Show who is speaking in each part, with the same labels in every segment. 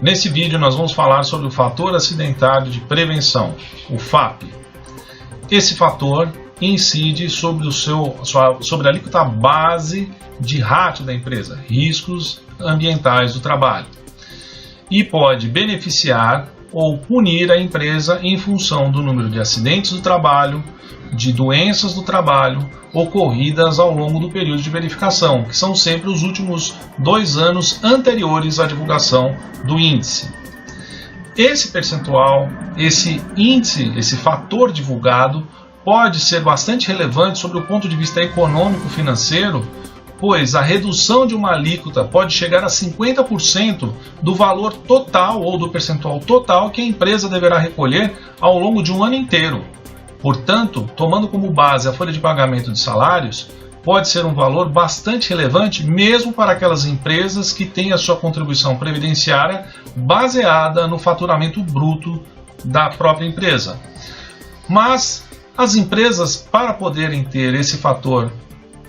Speaker 1: Nesse vídeo nós vamos falar sobre o fator acidentário de prevenção, o FAP. Esse fator incide sobre a alíquota base de RAT da empresa, riscos ambientais do trabalho, e pode beneficiar ou punir a empresa em função do número de acidentes do trabalho, de doenças do trabalho ocorridas ao longo do período de verificação, que são sempre os últimos 2 anos anteriores à divulgação do índice. Esse percentual, esse índice, esse fator divulgado, pode ser bastante relevante sobre o ponto de vista econômico-financeiro, pois a redução de uma alíquota pode chegar a 50% do valor total ou do percentual total que a empresa deverá recolher ao longo de um ano inteiro. Portanto, tomando como base a folha de pagamento de salários, pode ser um valor bastante relevante mesmo para aquelas empresas que têm a sua contribuição previdenciária baseada no faturamento bruto da própria empresa. Mas as empresas, para poderem ter esse fator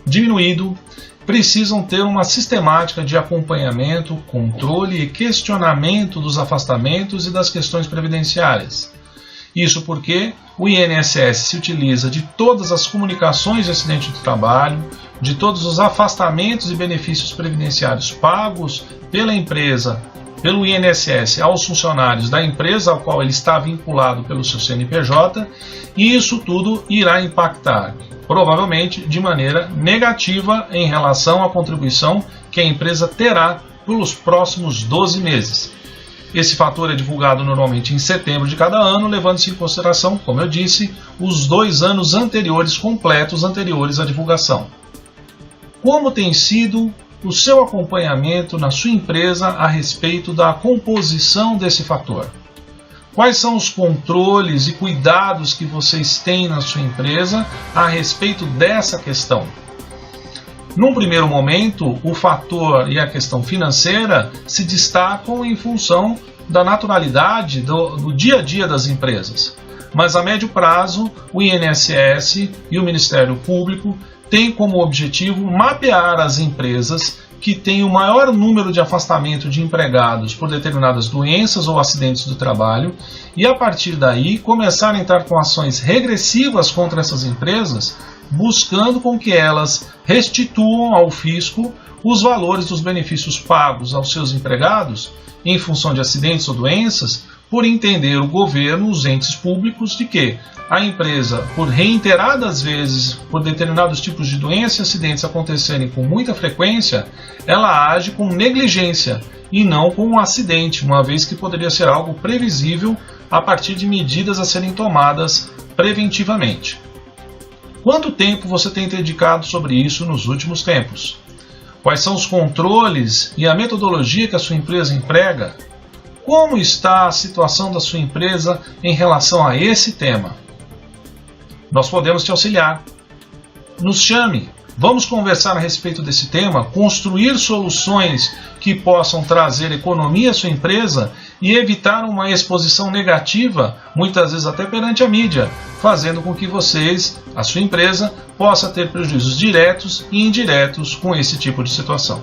Speaker 1: diminuído, precisam ter uma sistemática de acompanhamento, controle e questionamento dos afastamentos e das questões previdenciárias. Isso porque o INSS se utiliza de todas as comunicações de acidente do trabalho, de todos os afastamentos e benefícios previdenciários pagos pela empresa, pelo INSS aos funcionários da empresa ao qual ele está vinculado pelo seu CNPJ, e isso tudo irá impactar, provavelmente de maneira negativa em relação à contribuição que a empresa terá pelos próximos 12 meses. Esse fator é divulgado normalmente em setembro de cada ano, levando-se em consideração, como eu disse, os 2 anos anteriores completos anteriores à divulgação. Como tem sido o seu acompanhamento na sua empresa a respeito da composição desse fator? Quais são os controles e cuidados que vocês têm na sua empresa a respeito dessa questão? Num primeiro momento, o fator e a questão financeira se destacam em função da naturalidade do dia a dia das empresas. Mas a médio prazo, o INSS e o Ministério Público têm como objetivo mapear as empresas que têm o maior número de afastamento de empregados por determinadas doenças ou acidentes do trabalho e, a partir daí, começar a entrar com ações regressivas contra essas empresas, buscando com que elas restituam ao fisco os valores dos benefícios pagos aos seus empregados em função de acidentes ou doenças, por entender o governo, os entes públicos, de que a empresa, por reiteradas vezes, por determinados tipos de doenças e acidentes acontecerem com muita frequência, ela age com negligência e não com um acidente, uma vez que poderia ser algo previsível a partir de medidas a serem tomadas preventivamente. Quanto tempo você tem dedicado sobre isso nos últimos tempos? Quais são os controles e a metodologia que a sua empresa emprega? Como está a situação da sua empresa em relação a esse tema? Nós podemos te auxiliar. Nos chame, vamos conversar a respeito desse tema, construir soluções que possam trazer economia à sua empresa e evitar uma exposição negativa, muitas vezes até perante a mídia, fazendo com que vocês, a sua empresa, possa ter prejuízos diretos e indiretos com esse tipo de situação.